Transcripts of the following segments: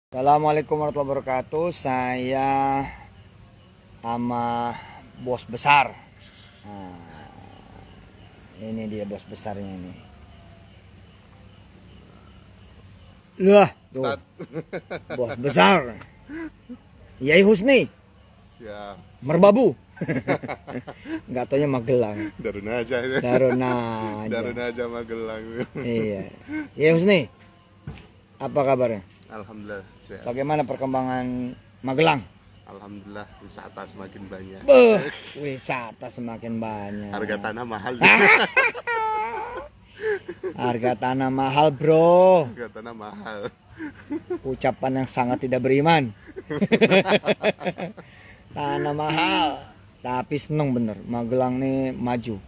Assalamualaikum warahmatullahi wabarakatuh. Saya sama bos besar. Nah, ini dia bos besarnya ini. Lah, tuh. Bos besar. Yai Husni. Siap. Merbabu. Enggak taunya Magelang. Darun aja. Darun aja. Darun aja Magelang. Iya. Yai Husni. Apa kabarnya? Alhamdulillah sehat. Bagaimana perkembangan Magelang? Alhamdulillah wisata semakin banyak. Wisata semakin banyak. Harga tanah mahal. Harga tanah mahal, bro. Harga tanah mahal. Ucapan yang sangat tidak beriman. Tanah mahal. Tapi seneng bener, Magelang nih maju.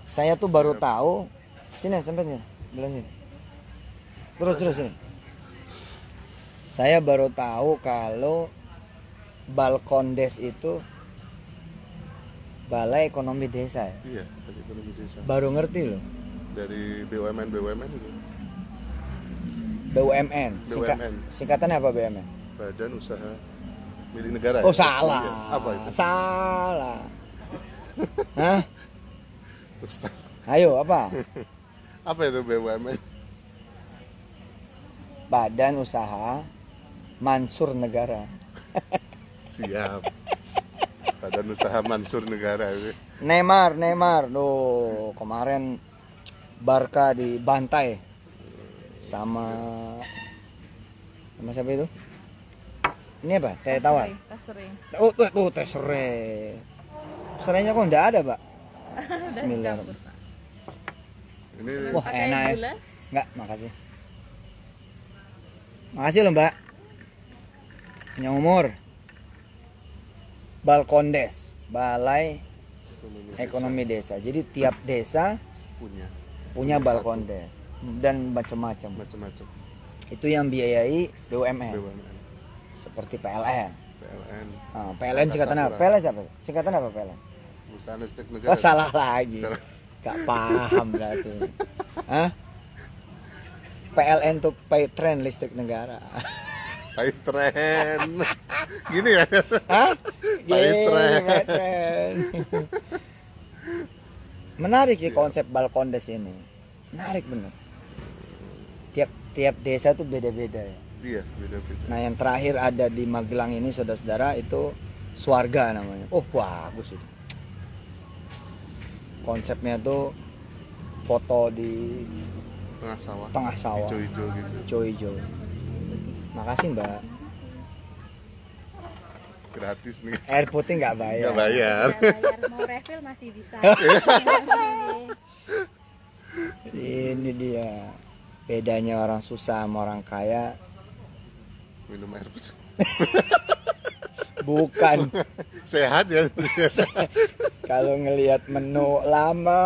Saya tuh baru tahu. Sini, sampai sini. Belah sini. Terus sini. Saya baru tahu kalau Balkondes itu Balai Ekonomi Desa. Iya, Balai Ekonomi Desa. Baru ngerti loh. Dari BUMN itu. BUMN. BUMN. Singkatannya apa BUMN? Badan Usaha Milik Negara. Oh, ya? salah. Iya. Apa itu? Salah. Hah? Ustaz. Ayo, apa? Apa itu BUMN? Badan Usaha Mansur Negara. Siap. Badan Usaha Mansur Negara. Neymar. Loh, kemarin Barca dibantai sama siapa itu? Ini apa? Teh tawar. Tasreng. Oh, teh serai. Serainya kok enggak ada, Pak? Bismillah. Ini Wah, Pakai enak ya. gula? Enggak, makasih. Makasih loh, Mbak. Punya umur. Balkondes, Balai Ekonomi Desa. Jadi tiap desa punya Balkondes dan macam-macam. Itu yang biayai BUMN. Seperti PLN. PLN singkatan apa? PLN siapa? Singkatan apa PLN? Perusahaan Listrik Negara. Oh, salah lagi. Salah. Gak paham berarti. Hah? PLN tuh Paytren Listrik Negara. Paytren. Gini ya? Hah? Paytren. Paytren. Menarik sih konsep Balkondes ini. Menarik bener. Tiap desa tuh beda-beda ya. Iya, beda-beda. Nah, yang terakhir ada di Magelang ini, saudara-saudara, itu Swarga namanya. Oh, bagus itu. Konsepnya tuh foto di Tengah sawah. Hijau-hijau gitu. hijau. Makasih, Mbak. Gratis nih. Air putih nggak bayar. Nggak bayar. Mau refill masih bisa. Ini dia bedanya orang susah sama orang kaya. Minum air putih. Bukan. Sehat ya. Kalau ngelihat menu lama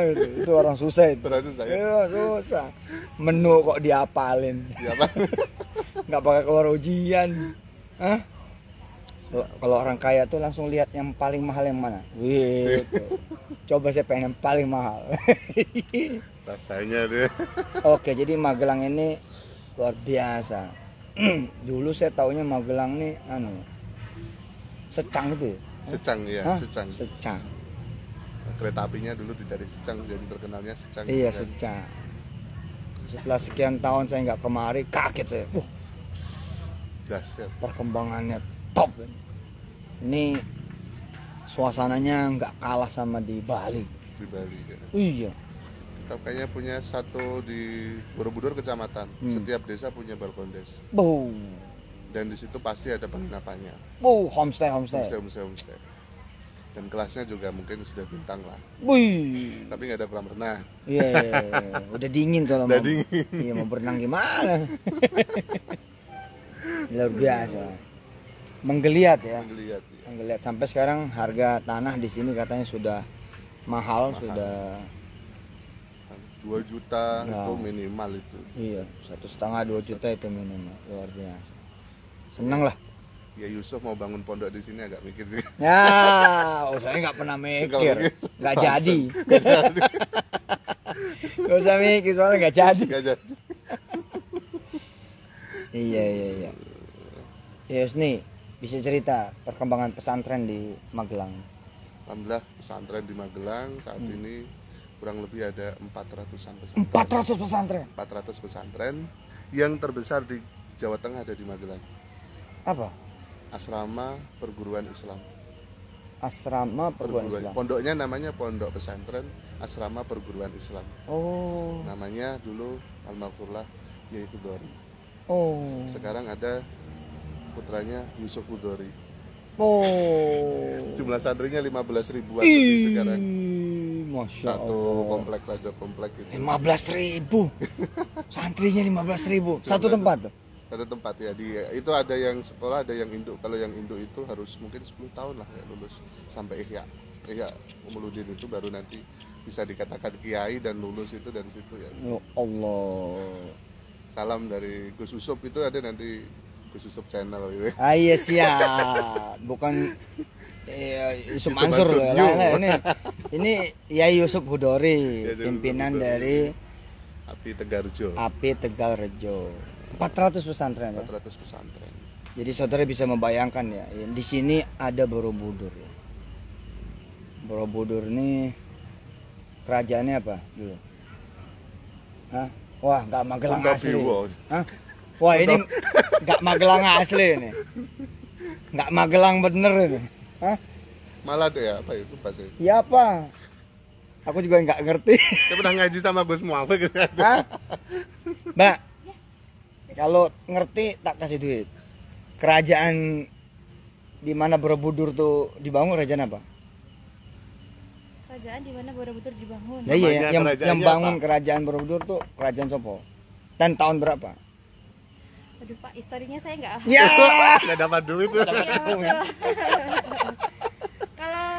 itu orang susah itu. Terus saya. Iya, susah. Menu kok diapalin. Ya, Pak. Nggak pakai keluar ujian. Hah? Kalau orang kaya tuh langsung lihat yang paling mahal yang mana. Wih. Coba saya pengen yang paling mahal. Rasanya deh. Oke, jadi Magelang ini luar biasa. Dulu saya taunya Magelang nih Secang itu ya? Secang ya, Hah? Secang. Secang. Kereta apinya dulu dari Secang, jadi terkenalnya Secang. Iya, kan? Secang. Setelah sekian tahun saya nggak kemari, kaget saya. Dahsyat. Perkembangannya top. Ini suasananya nggak kalah sama di Bali. Di Bali. Ya. Iya. Kita kayaknya punya satu di Borobudur kecamatan. Setiap desa punya Balkondes. Boom. Dan di situ pasti ada penginapannya. Homestay. Homestay. Dan kelasnya juga mungkin sudah bintang lah. Wih. Tapi nggak ada kolam renang. Iya. Udah dingin kalau Udah mau. dingin. Iya, mau berenang gimana? Luar biasa. Menggeliat ya. Lihat. Ya. Menggeliat sampai sekarang harga tanah di sini katanya sudah mahal. Sudah 2 juta Nah. itu minimal itu. iya 1,5-2 juta itu minimal. Luar biasa. Seneng lah. Ya Yusuf mau bangun pondok di sini agak mikir juga. Ya, saya nggak pernah mikir, nggak jadi. Nggak usah mikir soalnya nggak jadi. Nggak jadi. Iya. Ya Yusni, bisa cerita perkembangan pesantren di Magelang. Alhamdulillah pesantren di Magelang saat ini kurang lebih ada 400-an pesantren. 400 pesantren. 400 pesantren yang terbesar di Jawa Tengah ada di Magelang. Apa? Asrama Perguruan Islam. Asrama perguruan Islam. Pondoknya namanya Pondok Pesantren Asrama Perguruan Islam. Oh. Namanya dulu almarhumlah Yai Hudori. Oh. Sekarang ada putranya Yusuf Hudori. Oh. Jumlah santrinya 15 ribuan lebih sekarang. Masya Satu Allah. komplek aja komplek itu. 15.000. Santrinya 15.000. Satu tempat tuh. Satu tempat ya itu ada yang sekolah, ada yang induk. Kalau yang induk itu harus mungkin 10 tahun lah ya lulus sampai Ihya Ulumuddin itu baru nanti bisa dikatakan kiai dan lulus itu dari situ ya. Ya Allah. Salam dari Gus Yusuf itu ada nanti Gus Yusuf channel gitu. Ah iya siap. Bukan Yusuf Mansur loh. Mansur, Ini Yai Yusuf Hudori, Ya, pimpinan Hudori. dari Api Tegarjo. API Tegalrejo. 400 pesantren ya. 400 pesantren. Jadi saudara bisa membayangkan ya, di sini ada Borobudur. Ya. Borobudur ini kerajaannya apa dulu? Hah? Wah, nggak Magelang asli. Hah? Wah, ini nggak Magelang asli ini. Nggak Magelang bener ini. Hah? Malah ada ya apa itu bahasa itu? Ya apa? Aku juga nggak ngerti. Saya pernah ngaji sama Gus Muafik. Hah? Mbak, kalau ngerti tak kasih duit. Kerajaan di mana Borobudur tuh dibangun, kerajaan apa? Kerajaan di mana Borobudur dibangun? Ya iya, yang kerajaannya bangun apa? kerajaan Borobudur tuh kerajaan Sopo. Dan tahun berapa? Aduh Pak, historinya saya nggak. Ya. Nggak dapat duit. Iya, betul. Kalau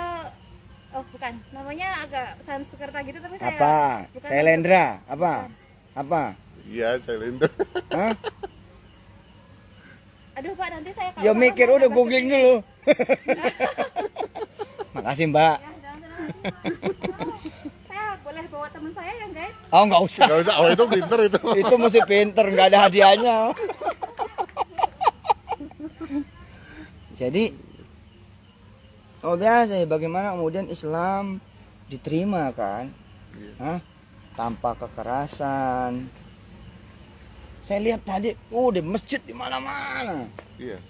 oh bukan, namanya agak Sanskerta gitu tapi saya Apa? bukan Sailendra? Apa? Apa? Iya, saya lindu. Hah? Aduh Pak, nanti saya kalau Ya salah mikir mau udah nambah googling sedikit. dulu. Makasih Mbak. Ya, jangan. Saya boleh bawa teman saya yang guide. Oh nggak usah. Nggak usah, oh itu pinter itu. Itu mesti pinter, nggak ada hadiahnya. Jadi, oh biasa ya, bagaimana kemudian Islam diterima kan? Iya. Hah? Tanpa kekerasan. Saya lihat tadi, di masjid di mana-mana. Iya.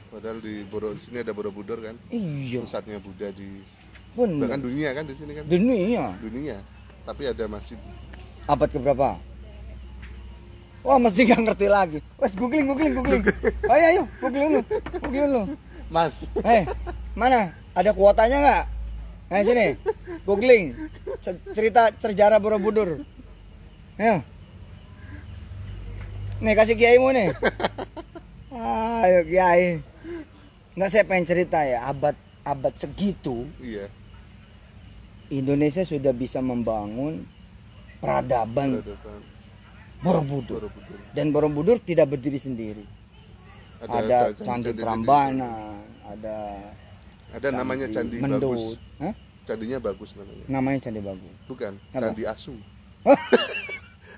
Padahal di sini ada Borobudur kan. Iya, Pusatnya Buddha di bener. bahkan dunia kan di sini kan. Dunia. Dunia. Tapi ada masjid. Abad keberapa? Wah, mesti nggak ngerti lagi. Wes googling. Ayo, googling dulu. Mas. Mana? Ada kuotanya nggak? Nah sini, googling. Cerita sejarah Borobudur. Ayo. Nih kasih kiaimu nih. Ayo kiai. Nggak, saya pengen cerita ya, abad segitu Iya. Indonesia sudah bisa membangun peradaban Peradaban Borobudur. Borobudur. Dan Borobudur tidak berdiri sendiri. Ada Candi Prambanan, Ada namanya Candi Mendut. Bagus. Hah? Candinya bagus namanya. Namanya Candi Bagus. Bukan, Apa? Candi Asu.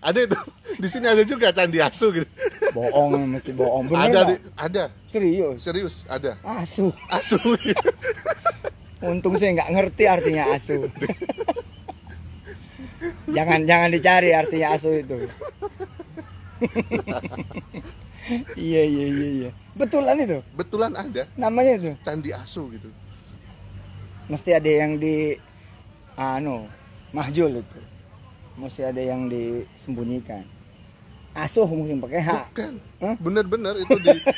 Ada itu. Di sini ada juga Candi Asu gitu. Bohong, mesti bohong. Bener Ada nggak? ada. Serius. Serius, ada. Asu. Asu. Untung saya nggak ngerti artinya asu. jangan dicari artinya asu itu. Iya. Betulan itu. Betulan ada Namanya itu. Candi Asu gitu. Mesti ada yang di mahjul itu. Mesti ada yang disembunyikan. Asuh mungkin pakai H. Bukan. Hah? Bener-bener itu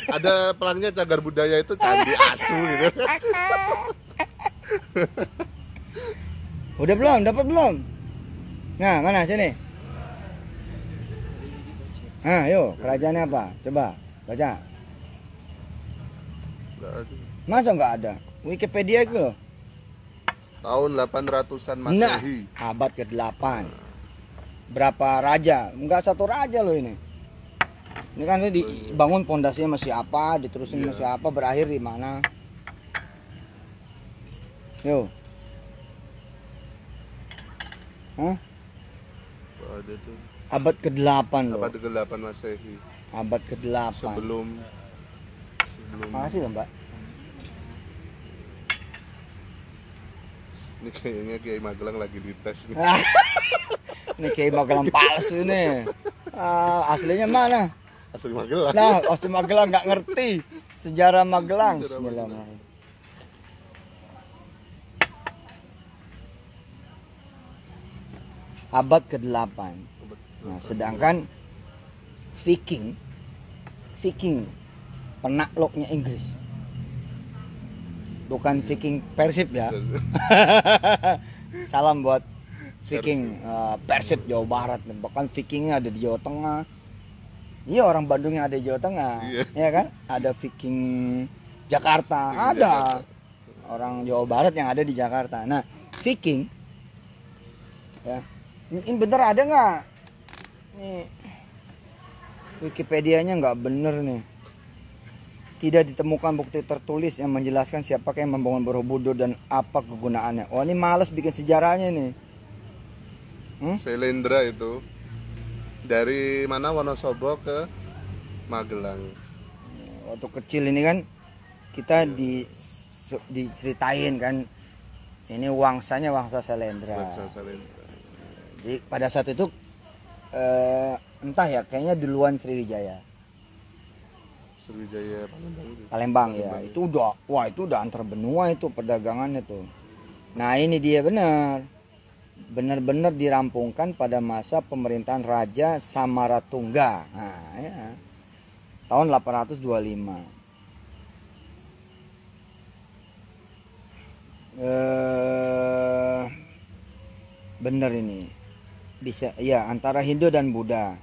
ada pelangnya cagar budaya itu Candi Asu gitu. Udah belum? Dapat belum? Nah, mana sini? Nah, yuk, kerajaannya apa? Coba baca. Nggak ada. Masa nggak ada? Wikipedia itu loh. Tahun 800-an Nah, Masehi. abad ke-8. Berapa raja? Enggak satu raja loh ini. Ini kan dibangun pondasinya masih apa, diterusin Iya. masih apa, berakhir di mana? Yo. Hah? Ada tuh. Abad ke-8 loh. Abad ke-8 Masehi. Abad ke-8. Sebelum belum. Makasih loh Mbak. Ini kayaknya Kiai Magelang lagi dites nih. Ini kayak Magelang palsu nih. Aslinya mana? Asli Magelang. Nah, asli Magelang nggak ngerti sejarah Magelang. Sejarah Bismillahirrahmanirrahim. Abad ke-8. Nah, sedangkan Viking penakluknya Inggris. Bukan Viking Persib ya. Salam buat Viking Persib Jawa Barat. Bahkan Vikingnya ada di Jawa Tengah. Iya, orang Bandung yang ada di Jawa Tengah. Iya kan? Ada Viking Jakarta, ada. Orang Jawa Barat yang ada di Jakarta. Nah, Viking ya. Ini bener ada nggak? Nih Wikipedianya nggak bener nih. Tidak ditemukan bukti tertulis yang menjelaskan siapakah yang membangun Borobudur dan apa kegunaannya. Oh, ini males bikin sejarahnya nih. Selendra itu dari mana, Wonosobo ke Magelang. Waktu kecil ini kan kita diceritain kan, ini wangsanya wangsa Selendra. Bangsa Selendra. Jadi pada saat itu entah ya, kayaknya duluan Sriwijaya. Sriwijaya Palembang. Palembang ya, itu udah antar benua itu perdagangannya tuh. Nah ini dia benar-benar dirampungkan pada masa pemerintahan Raja Samaratungga. Nah, ya. Tahun 825. Bener ini. Bisa ya, antara Hindu dan Buddha.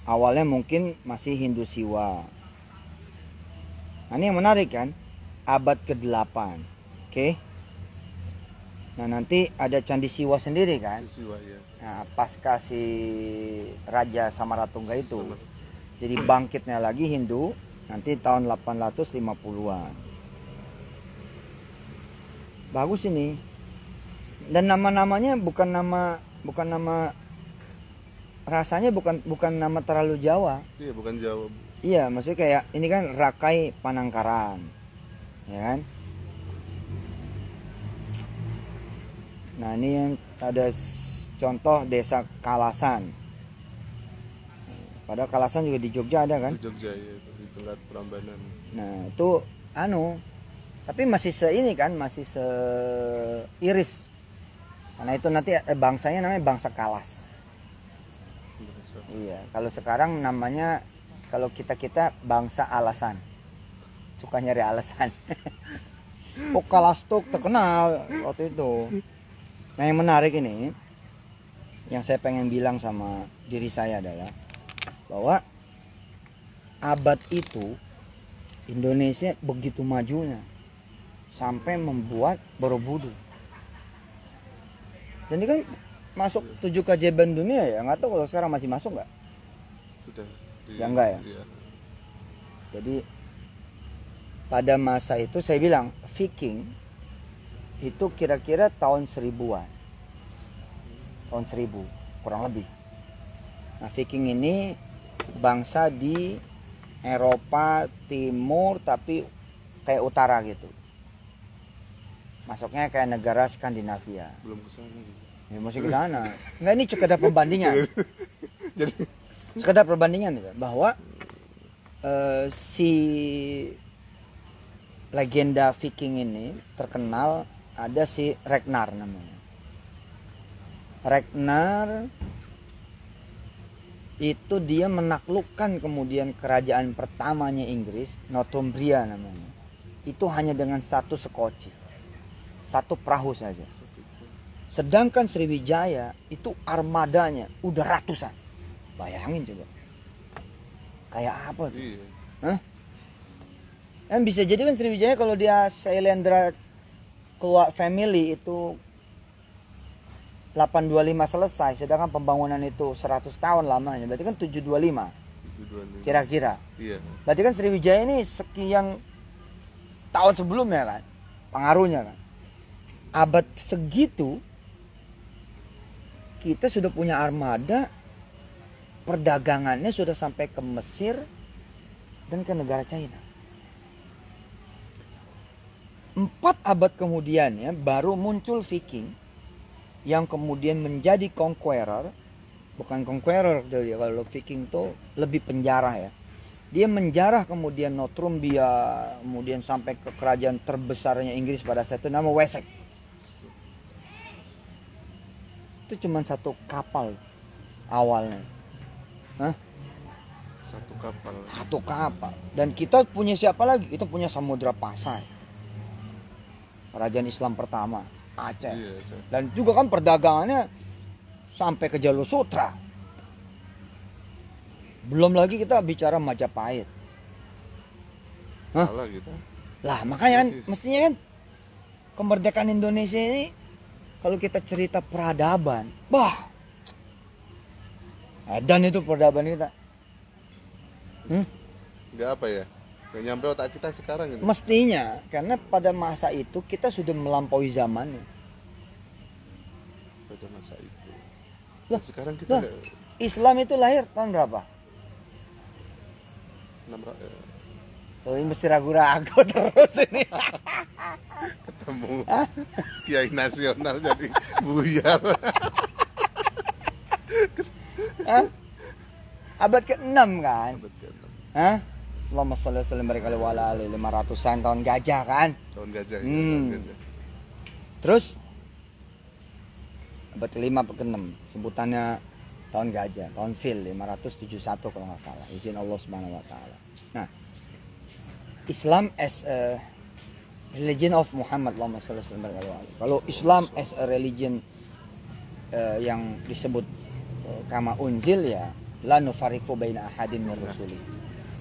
Awalnya mungkin masih Hindu Siwa. Nah, ini yang menarik kan, abad ke-8. Oke. Nah, nanti ada Candi Siwa sendiri kan. Siwa ya. Nah, pasca si Raja Samaratungga itu. Jadi bangkitnya lagi Hindu nanti tahun 850-an. Bagus ini. Dan nama-namanya bukan nama rasanya bukan nama terlalu Jawa. Iya, bukan Jawa. Iya, maksudnya kayak ini kan Rakai Panangkaran. Ya kan? Nah, ini yang ada contoh desa Kalasan. Padahal Kalasan juga di Jogja ada kan? Di Jogja ya, di Tenggat Prambanan. Nah, itu tapi masih masih seiris. Karena itu nanti bangsanya namanya bangsa Kalas. Iya, kalau sekarang namanya, kalau kita bangsa alasan. Suka nyari alasan. Oh, Kalas tuh terkenal waktu itu. Nah, yang menarik ini, yang saya pengen bilang sama diri saya adalah bahwa abad itu Indonesia begitu majunya sampai membuat Borobudur. Dan ini kan masuk 7 keajaiban dunia ya, nggak tahu kalau sekarang masih masuk nggak? Sudah. Ya enggak ya? Iya. Jadi pada masa itu saya bilang Viking itu kira-kira tahun 1000-an. Tahun 1000 kurang lebih. Nah, Viking ini bangsa di Eropa Timur tapi kayak utara gitu. Masuknya kayak negara Skandinavia. Belum ke sana gitu. Ya, masih ke sana. Enggak, ini sekedar perbandingan. Jadi Sekedar perbandingan ya, bahwa si legenda Viking ini terkenal, ada si Ragnar namanya. Ragnar itu dia menaklukkan kemudian kerajaan pertamanya Inggris, Northumbria namanya. Itu hanya dengan satu sekoci, satu perahu saja. Sedangkan Sriwijaya itu armadanya udah ratusan. Bayangin coba. Kayak apa tuh? iya. Hah? Kan bisa jadi kan Sriwijaya kalau dia Selendra keluar family itu 825 selesai, sedangkan pembangunan itu 100 tahun lamanya. Berarti kan 725 kira-kira. Iya. Berarti kan Sriwijaya ini sekian tahun sebelumnya kan pengaruhnya kan. Abad segitu kita sudah punya armada, perdagangannya sudah sampai ke Mesir dan ke negara China. 4 abad kemudian ya baru muncul Viking yang kemudian menjadi conqueror. Bukan conqueror, kalau Viking tuh lebih penjara ya. Dia menjarah kemudian Northumbria, kemudian sampai ke kerajaan terbesarnya Inggris pada saat itu nama Wessex. Itu cuma 1 kapal awalnya. Hah? 1 kapal. 1 kapal. Dan kita punya siapa lagi? Kita punya Samudra Pasai. Kerajaan Islam pertama, Aceh. Iya, Aceh. Dan juga kan perdagangannya sampai ke Jalur Sutra. Belum lagi kita bicara Majapahit. Hah? Salah kita. Lah makanya kan mestinya kan kemerdekaan Indonesia ini kalau kita cerita peradaban, bah, dan itu peradaban kita. Nggak apa ya? Nggak nyampe otak kita sekarang gitu. Mestinya karena pada masa itu kita sudah melampaui zamannya. Pada masa itu. Lah, sekarang kita lah, Islam itu lahir tahun berapa? 600, Oh, ini mesti ragu-ragu terus ini. ketemu kiai nasional jadi buyar. Hah? Abad ke-6 kan? Abad ke-6. Hah? Allahumma sholli wa sallim barik alaihi wa ala alihi, 500-an tahun gajah kan? Tahun gajah ya, Hmm. tahun gajah. Terus abad ke-5 atau ke-6 sebutannya tahun gajah, tahun fil 571 kalau nggak salah, izin Allah Subhanahu wa taala. Nah, Islam as a religion of Muhammad, Allahumma sholli wa sallim barik alaihi. Kalau Islam as a religion yang disebut kama unzil ya la nufariqu baina ahadin min rusuli.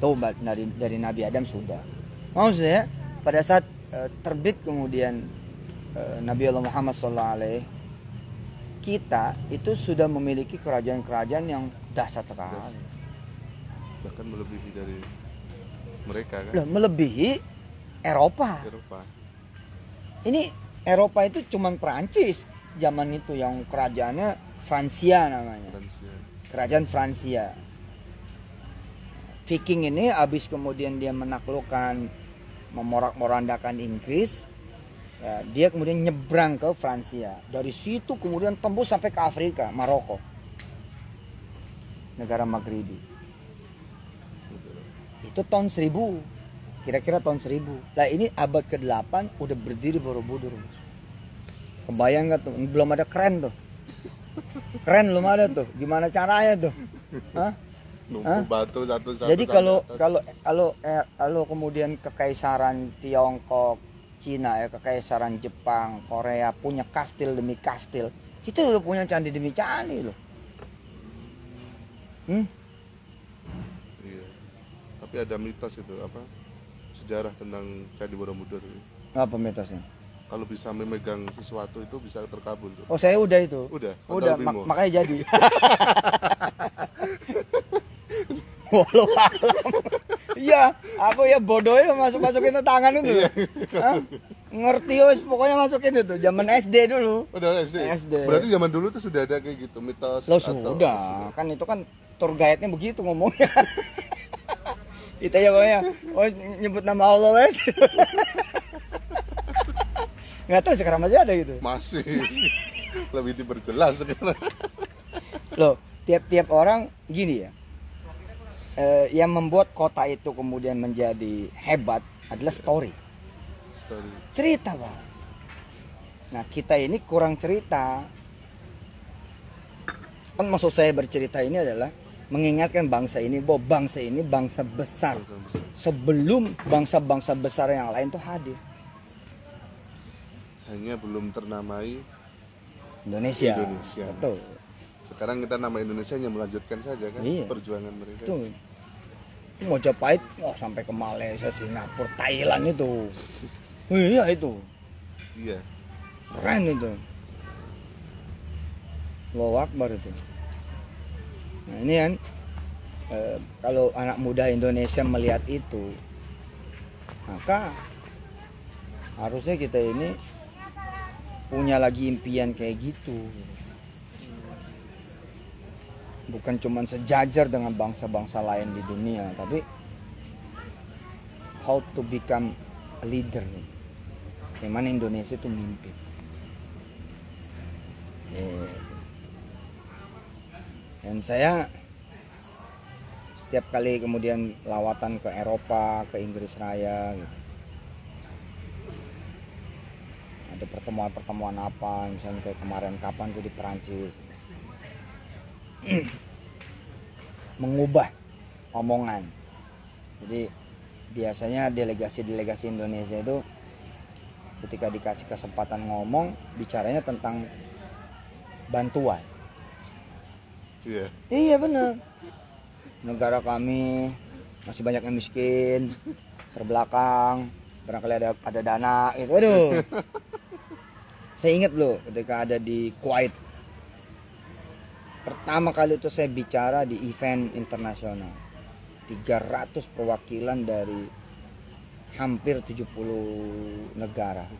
Itu dari Nabi Adam sudah. Maksudnya pada saat terbit kemudian Nabi Allah Muhammad SAW, kita itu sudah memiliki kerajaan-kerajaan yang dahsyat sekali. Bahkan melebihi dari mereka kan. Loh, melebihi Eropa. Eropa. Ini Eropa itu cuman Perancis zaman itu yang kerajaannya Francia namanya. Francia. Kerajaan Francia. Viking ini habis kemudian dia menaklukkan, memorak-morandakan Inggris, ya, dia kemudian nyebrang ke Francia. Dari situ kemudian tembus sampai ke Afrika, Maroko, negara Maghribi. Itu tahun 1000, kira-kira tahun 1000. Nah ini abad ke-8 udah berdiri Borobudur. Kebayang nggak tuh? Belum ada keren tuh. Keren belum ada tuh. Gimana caranya tuh? Hah? Numpuk batu satu-satu. Jadi kalau sampai atas. kalau kemudian kekaisaran Tiongkok, Cina ya, kekaisaran Jepang, Korea punya kastil demi kastil, kita udah punya candi demi candi loh. Iya. Tapi ada mitos itu apa? Sejarah tentang Candi Borobudur. Apa mitosnya? Kalau bisa memegang sesuatu itu bisa terkabul tuh. Oh saya udah itu. Udah. Udah, Kontol Bimo. makanya jadi. Walau alam. Iya, aku ya bodohnya masukin ke tangan itu. Hah? Ngerti wes pokoknya masukin itu zaman SD dulu. Udah SD. SD. Berarti zaman dulu tuh sudah ada kayak gitu mitos. Lo atau- sudah, kan itu kan tour guide-nya begitu ngomongnya. Kita ya pokoknya, oh nyebut nama Allah wes. Nggak tahu sekarang masih ada gitu. Masih. Lebih diperjelas sekarang. Loh, tiap-tiap orang gini ya. Yang membuat kota itu kemudian menjadi hebat adalah story. Cerita, Pak. Nah, kita ini kurang cerita. Kan maksud saya bercerita ini adalah mengingatkan bangsa ini bahwa bangsa ini bangsa besar. Sebelum bangsa-bangsa besar yang lain tuh hadir. Hanya belum ternamai Indonesia. Indonesia. Betul. Sekarang kita nama Indonesia hanya melanjutkan saja kan Iya. perjuangan mereka. Itu Majapahit sampai ke Malaysia, Singapura, Thailand itu. Oh, iya itu. Iya. Keren itu. Allahu Akbar itu. Nah, ini kan kalau anak muda Indonesia melihat itu, maka harusnya kita ini punya lagi impian kayak gitu. Bukan cuma sejajar dengan bangsa-bangsa lain di dunia, tapi how to become a leader. Gimana Indonesia itu mimpi. Dan saya setiap kali kemudian lawatan ke Eropa, ke Inggris Raya gitu, ada pertemuan-pertemuan apa, misalnya kayak kemarin kapan tuh di Perancis, mengubah omongan. Jadi biasanya delegasi-delegasi Indonesia itu ketika dikasih kesempatan ngomong, bicaranya tentang bantuan. Iya. Iya benar. Negara kami masih banyak yang miskin, terbelakang, barangkali ada dana gitu. Aduh. Saya ingat loh ketika ada di Kuwait. Pertama kali itu saya bicara di event internasional. 300 perwakilan dari hampir 70 negara.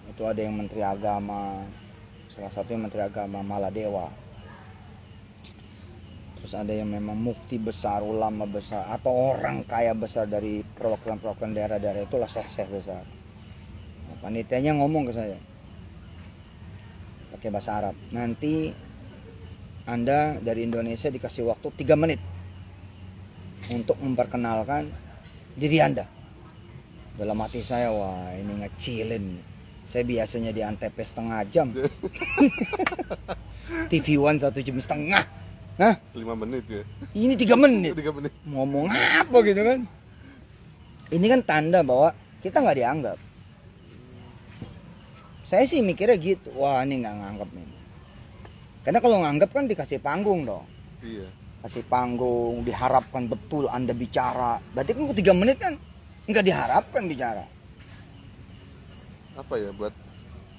Itu ada yang menteri agama, salah satunya menteri agama Maladewa. Terus ada yang memang mufti besar, ulama besar, atau orang kaya besar dari perwakilan-perwakilan daerah-daerah, itulah syekh-syekh besar. Nah, panitianya ngomong ke saya pakai bahasa Arab, nanti Anda dari Indonesia dikasih waktu 3 menit untuk memperkenalkan diri Anda. Dalam hati saya, wah ini ngecilin. Saya biasanya di Antep setengah jam. TV One 1,5 jam. Hah? 5 menit ya. Ini 3 menit. 3 menit. Ngomong apa gitu kan? Ini kan tanda bahwa kita nggak dianggap. Saya sih mikirnya gitu. Wah ini nggak nganggap nih. Karena kalau nganggap kan dikasih panggung dong. Iya. Kasih panggung, diharapkan betul Anda bicara. Berarti kan 3 menit kan nggak diharapkan bicara. Apa ya buat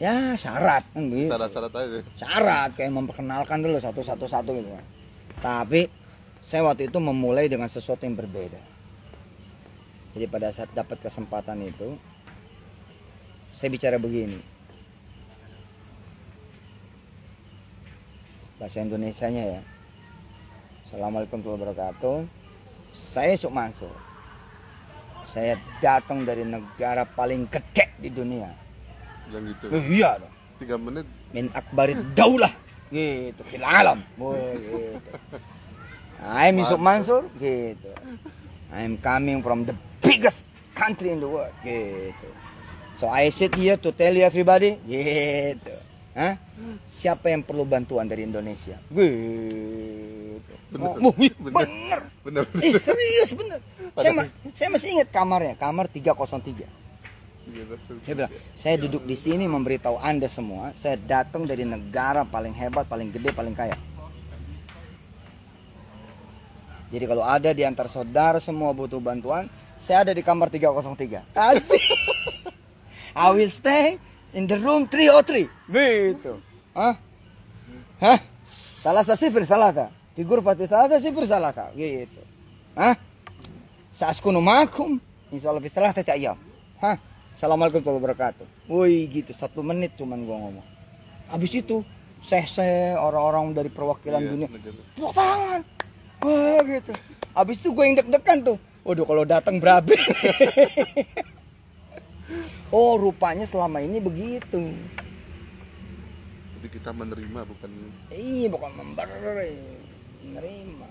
Ya syarat kan gitu. syarat-syarat aja. Syarat kayak memperkenalkan dulu satu-satu gitu kan. Tapi saya waktu itu memulai dengan sesuatu yang berbeda. Jadi pada saat dapat kesempatan itu, saya bicara begini. Bahasa Indonesianya ya. Assalamualaikum warahmatullahi wabarakatuh. Saya Syuk Mansur. Saya datang dari negara paling gede di dunia. Yang gitu. Iya dong. 3 menit. Min akbarid daulah gitu fil alam. Gitu. I'm Yusuf Mansur gitu. I'm coming from the biggest country in the world gitu. So I sit here to tell you everybody gitu. Hah? Siapa yang perlu bantuan dari Indonesia? Gitu. Bener. Serius bener. Saya masih ingat kamarnya, kamar 303. Saya bilang, saya duduk di sini memberitahu Anda semua, saya datang dari negara paling hebat, paling gede, paling kaya. Jadi kalau ada di antara saudara semua butuh bantuan, saya ada di kamar 303. Asik. I will stay in the room 303. Gitu. Hah? Salah sifir salata. Figur fatih salata sifir salata. Gitu. Hah? Sa'askunu ma'akum insyaallah fi salatati ayyam. Hah? Assalamualaikum warahmatullahi wabarakatuh. Woi gitu, 1 menit cuman gua ngomong. Habis itu saya orang-orang dari perwakilan dunia tepuk tangan. Wah gitu. Habis itu gue yang deg-degan tuh. Waduh kalau datang berabe. Oh rupanya selama ini begitu. Jadi kita menerima bukan. Iya bukan memberi, menerima.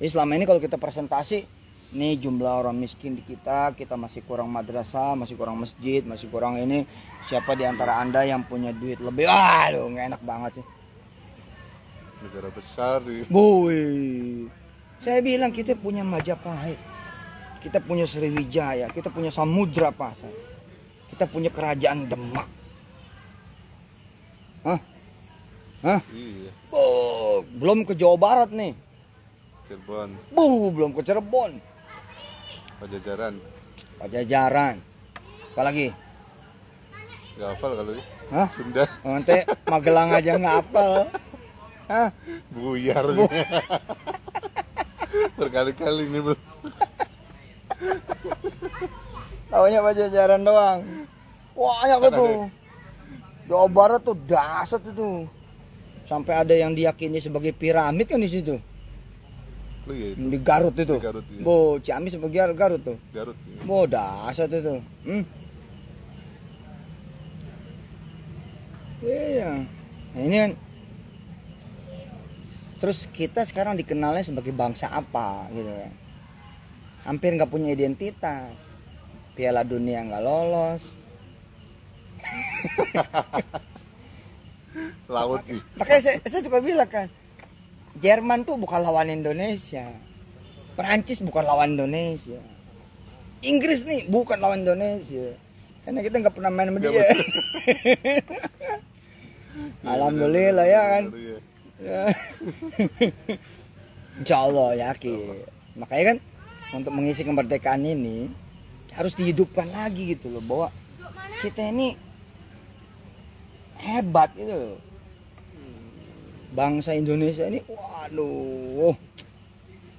Jadi selama ini kalau kita presentasi, nih jumlah orang miskin di kita masih kurang madrasah, masih kurang masjid, masih kurang ini. Siapa di antara Anda yang punya duit lebih? Aduh, nggak enak banget sih. Negara besar nih. Boy, saya bilang kita punya Majapahit, kita punya Sriwijaya, kita punya Samudra Pasar, kita punya Kerajaan Demak. Hah? Iya. Oh, belum ke Jawa Barat nih. Cirebon. Belum ke Cirebon. Pajajaran. Apalagi? Gak hafal kalau ini. Hah? Sunda. Nanti Magelang aja nggak hafal. Hah? Buyar. Berkali-kali ini bro. Taunya Pajajaran doang. Wah, banyak Kan tuh. Jawa Barat tuh dahsyat itu. Sampai ada yang diyakini sebagai piramid kan di situ. Oh, iya, itu. Di Garut itu. Di Garut, iya. Bo, Ciamis sebagai Garut tuh. Garut. Iya. Bo, dahsyat itu. Iya. Nah, ini kan terus kita sekarang dikenalnya sebagai bangsa apa gitu kan. Hampir nggak punya identitas. Piala Dunia nggak lolos. Laut nih. Makanya saya suka bilang kan, Jerman tuh bukan lawan Indonesia, Perancis bukan lawan Indonesia, Inggris nih bukan lawan Indonesia, karena kita nggak pernah main sama dia. Alhamdulillah ya kan. Ya. Insya Allah yakin. Makanya kan untuk mengisi kemerdekaan ini harus dihidupkan lagi gitu loh, bahwa kita ini hebat gitu loh. Bangsa Indonesia ini, waduh,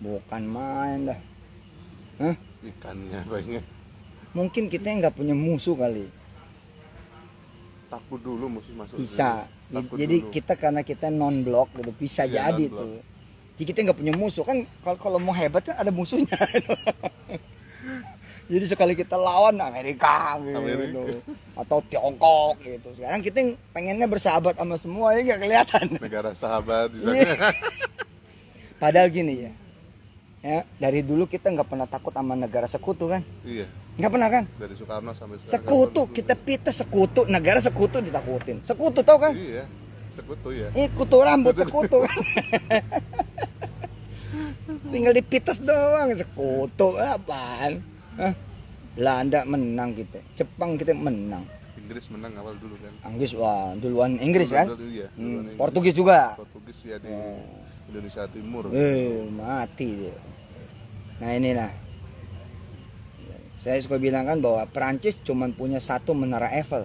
bukan main dah. Hah? Ikannya banyak. Mungkin kita nggak punya musuh kali. Takut dulu musuh masuk. Bisa. Takut Jadi dulu. kita karena kita non blok gitu, bisa Iya, jadi non-blok. tuh. Jadi kita nggak punya musuh kan. Kalau mau hebat kan ada musuhnya. Jadi sekali kita lawan Amerika gitu, Amerika. atau Tiongkok gitu. Sekarang kita pengennya bersahabat sama semua, ya nggak kelihatan. Negara sahabat di Iya. sana. Padahal gini ya, dari dulu kita nggak pernah takut sama negara sekutu kan, Iya, nggak pernah kan. dari Soekarno sampai sekarang. Sekutu kita pita sekutu, negara sekutu ditakutin. Sekutu tau kan? Iya, sekutu ya. Ini kutu rambut sekutu kan. Tinggal dipites doang, sekutu apaan? Hah? Belanda menang kita, Jepang kita menang. Inggris menang awal dulu kan. Inggris wah duluan Inggris kan? Iya, duluan Inggris. Portugis juga. Portugis ya di Indonesia Timur. Mati dia. Nah inilah. Saya suka bilang kan bahwa Perancis cuma punya satu menara Eiffel.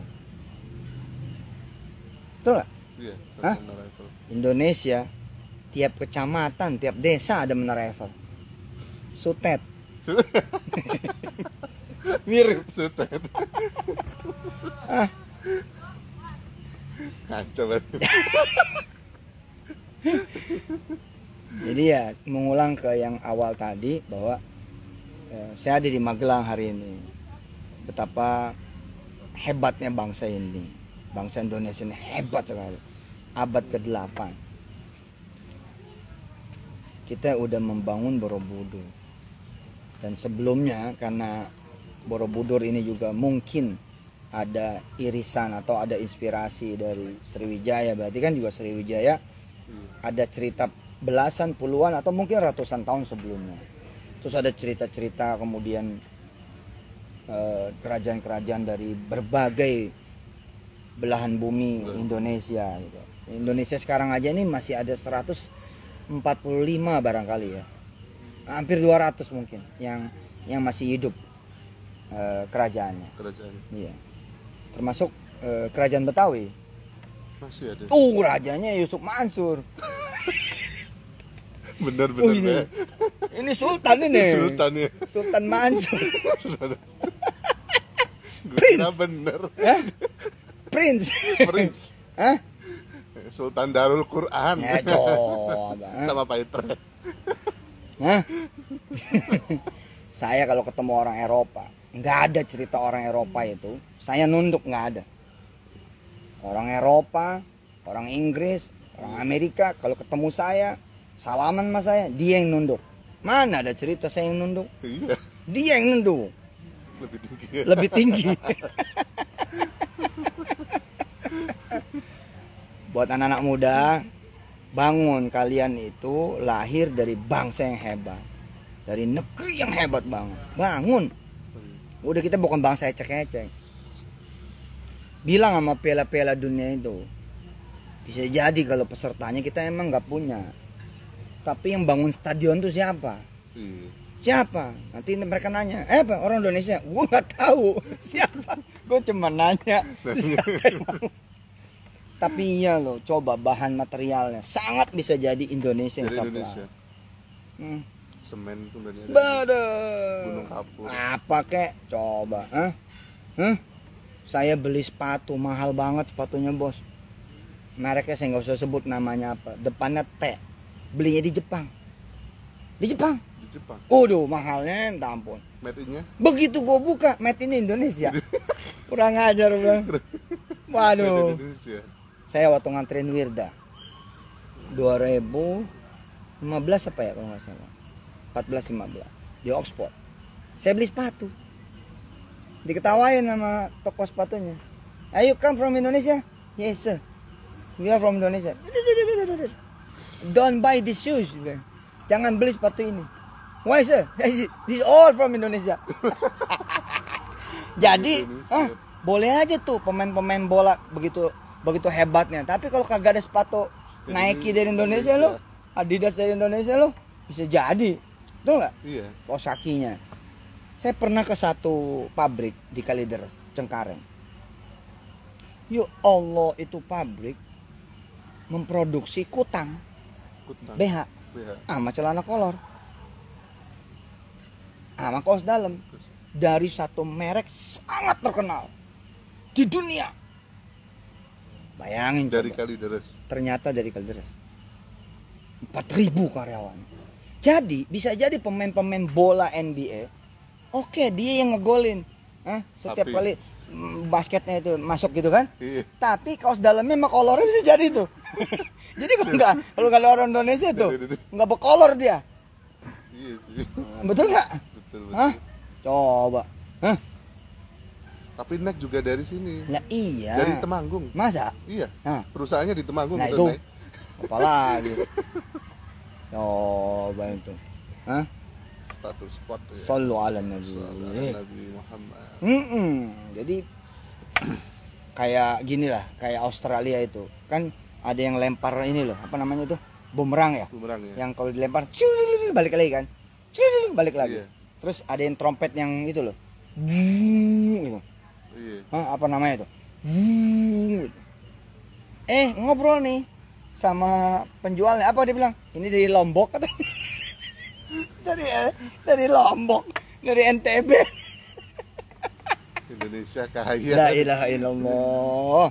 Betul nggak? Iya, Hah? menara itu. Indonesia tiap kecamatan, tiap desa ada menara Eiffel. Sutet. Mirip. Sutet. Ah, Kacau banget. jadi ya mengulang ke yang awal tadi bahwa saya ada di Magelang hari ini. Betapa hebatnya bangsa ini. Bangsa Indonesia ini hebat sekali. Abad ke-8. Kita udah membangun Borobudur. Dan sebelumnya karena Borobudur ini juga mungkin ada irisan atau ada inspirasi dari Sriwijaya, berarti kan juga Sriwijaya ada cerita belasan, puluhan atau mungkin ratusan tahun sebelumnya. Terus ada cerita-cerita kemudian kerajaan-kerajaan dari berbagai belahan bumi Indonesia gitu. Indonesia sekarang aja ini masih ada 145 barangkali ya. Hampir 200 mungkin yang masih hidup kerajaannya. Kerajaan. Iya. Termasuk kerajaan Betawi. Masih ada. Rajanya Yusuf Mansur. Bener-bener. Ini. Ini sultan ini. Sultan ya. Sultan Mansur. Gue Prince. kira bener. Hah? Prince. Prince. Hah? Sultan Darul Quran. Ya coba. Sama Pak Itre. Hah? Saya kalau ketemu orang Eropa, nggak ada cerita orang Eropa itu saya nunduk, nggak ada. Orang Eropa, orang Inggris, orang Amerika kalau ketemu saya salaman sama saya, dia yang nunduk. Mana ada cerita saya yang nunduk? Iya, Dia yang nunduk. lebih tinggi. Lebih tinggi. Buat anak-anak muda, bangun, kalian itu lahir dari bangsa yang hebat, dari negeri yang hebat banget. Bangun. Udah, kita bukan bangsa ecek-ecek. Bilang sama piala-piala dunia itu, bisa jadi kalau pesertanya kita emang nggak punya. Tapi yang bangun stadion itu siapa? Iya. Siapa? Nanti mereka nanya, apa orang Indonesia? Gue nggak tahu siapa. Gue cuma nanya siapa yang mau. Tapi iya loh, coba bahan materialnya sangat bisa jadi Indonesia yang Dari supply. Indonesia. Semen itu dari ada. Badan. Gunung Kapur. Apa kek? Coba, Hah? Saya beli sepatu mahal banget sepatunya bos. Mereknya saya nggak usah sebut namanya apa. Depannya T. Belinya di Jepang. Di Jepang. Di Jepang. Waduh, mahalnya minta ampun. Made in-nya Begitu gue buka, made in Indonesia. Kurang ajar bang. Made in Waduh. Indonesia. Saya waktu nganterin Wirda 2015 apa ya kalau nggak salah, 14-15 di Oxford. Saya beli sepatu, diketawain sama toko sepatunya. "Are you come from Indonesia?" "Yes sir, we are from Indonesia." "Don't buy these shoes." Jangan beli sepatu ini. "Why sir?" "This is all from Indonesia." Jadi boleh aja tuh pemain-pemain bola begitu hebatnya, tapi kalau kagak ada sepatu Nike dari Indonesia lo, Adidas dari Indonesia lo, bisa jadi, betul nggak? Iya. Kaos kakinya. Saya pernah ke satu pabrik di Kalideres, Cengkareng. Ya Allah, itu pabrik memproduksi kutang, Kutang. BH, sama celana kolor, sama kaos dalam dari satu merek sangat terkenal di dunia. Bayangin Dari coba. Kalideres. Ternyata dari Kalideres 4.000 karyawan. Jadi bisa jadi pemain-pemain bola NBA, oke, dia yang ngegolin, setiap Tapi- kali basketnya itu masuk gitu kan. Iya. Tapi kaos dalamnya sama kolornya bisa jadi tuh. Jadi kalau nggak ada orang Indonesia tuh nggak berkolor dia. Iya sih. Betul nggak? Betul. Hah? Coba. Hah? Tapi Nike juga dari sini. Lah iya. Dari Temanggung. Masa? Iya. Nah, Perusahaannya di Temanggung. nah betul, itu Nike. apalagi. Coba itu. Hah? Sepatu sport ya. Sallu ala Nabi. Nabi Muhammad. Jadi kayak gini lah, kayak Australia itu kan ada yang lempar ini loh, apa namanya itu, bumerang ya, Bumerang ya. yang kalau dilempar balik lagi kan, balik lagi. Iya. Terus ada yang trompet yang itu loh, gitu. Iya. Apa namanya itu, gitu. Ngobrol nih sama penjualnya, apa dia bilang, ini dari Lombok katanya. dari Lombok, dari NTB. Indonesia kaya. La ilaha illallah.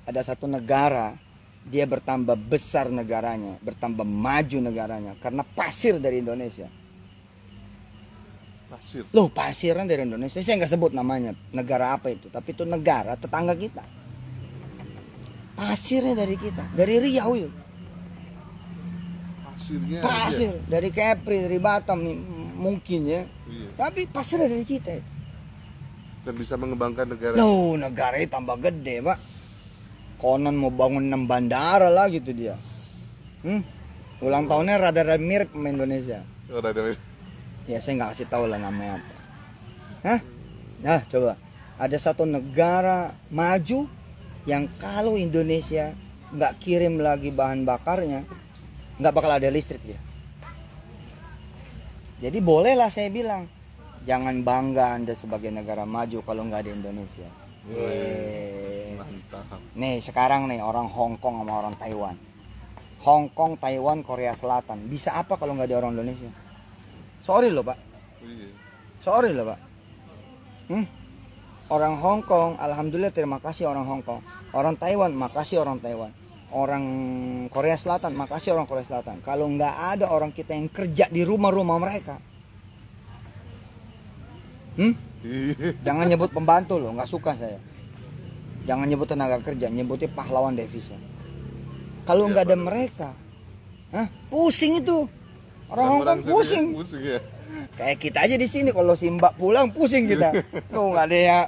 Ada satu negara, dia bertambah besar negaranya, bertambah maju negaranya karena pasir dari Indonesia. Pasir. Loh, pasirnya dari Indonesia. Saya nggak sebut namanya, negara apa itu, tapi itu negara tetangga kita. Pasirnya dari kita, dari Riau itu. Pasirnya. Pasir dari Kepri, dari Batam mungkin ya. Iya. Tapi pasirnya dari kita. Dan bisa mengembangkan negara. Loh, negaranya tambah gede, Pak. Konon mau bangun 6 bandara lah gitu dia. Ulang tahunnya rada-rada mirip sama Indonesia. Oh, ada. Ya saya nggak kasih tahu lah namanya apa. Hah? Nah coba, ada satu negara maju yang kalau Indonesia nggak kirim lagi bahan bakarnya, nggak bakal ada listrik dia. Jadi bolehlah saya bilang, jangan bangga Anda sebagai negara maju kalau nggak ada Indonesia. Yeay. Mantap. Nih sekarang nih orang Hong Kong sama orang Taiwan. Hong Kong, Taiwan, Korea Selatan. Bisa apa kalau nggak ada orang Indonesia? Sorry loh Pak. Iya. Sorry loh Pak. Orang Hong Kong, alhamdulillah terima kasih orang Hong Kong. Orang Taiwan, makasih orang Taiwan. Orang Korea Selatan, makasih orang Korea Selatan. Kalau nggak ada orang kita yang kerja di rumah-rumah mereka. Iya. Jangan nyebut pembantu loh, nggak suka saya. Jangan nyebut tenaga kerja, nyebutnya pahlawan devisa. Kalau nggak ada mereka, pusing itu. Orang Hong Kong pusing. Pusing ya. Kayak kita aja di sini kalau si Mbak pulang pusing kita. Tuh nggak ada